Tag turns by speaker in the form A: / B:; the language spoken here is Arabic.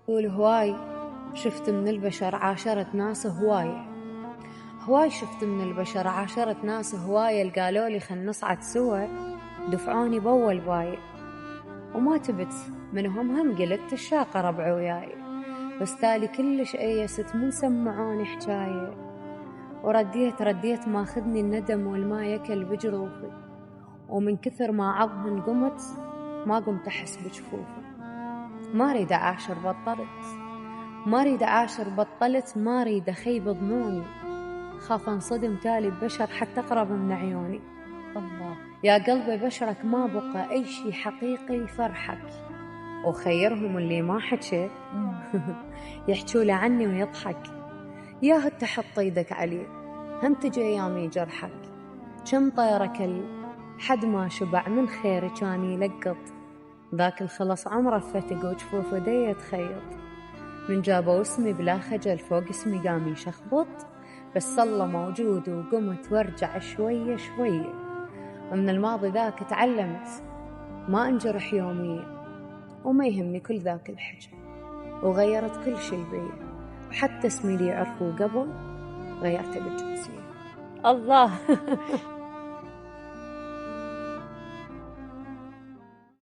A: يقول هواي شفت من البشر عاشرة ناس هواي شفت من البشر عاشرة ناس هواية قالولي خل نصعد سوا دفعوني بأول باي وما تبت منهم هم قلت الشاقة ربع وياي بس تالي كلش أيست من سمعوني حكاية ورديت ماخذني الندم والما يكل بجروفي ومن كثر ما عضهن قمت ما قمت أحس بجفوفي ما أريد أعاشر بطلت ما أريد أخيب ظنوني خاف انصدم تالي ببشر حتى أقرب من عيوني
B: الله.
A: يا قلبي بشرك ما بقى أي شي حقيقي يفرحك وخيرهم اللي ما حكى يحكوا له عني ويضحك يا تحط ايدك عليه هم تجي أيامي جرحك كم طيرك حد ما شبع من خير كان يلقط ذاك الخلص عمره فتق وجفوفه دي يتخيط من جابوا اسمي بلا خجل فوق اسمي قام يشخبط بس الله موجود وقمت وارجع شوية شوية ومن الماضي ذاك تعلمت ما انجرح يوميا وما يهمني كل ذاك الحجة وغيرت كل شي بي وحتى اسمي اللي يعرفوه قبل غيرته بالجنسية.
B: الله.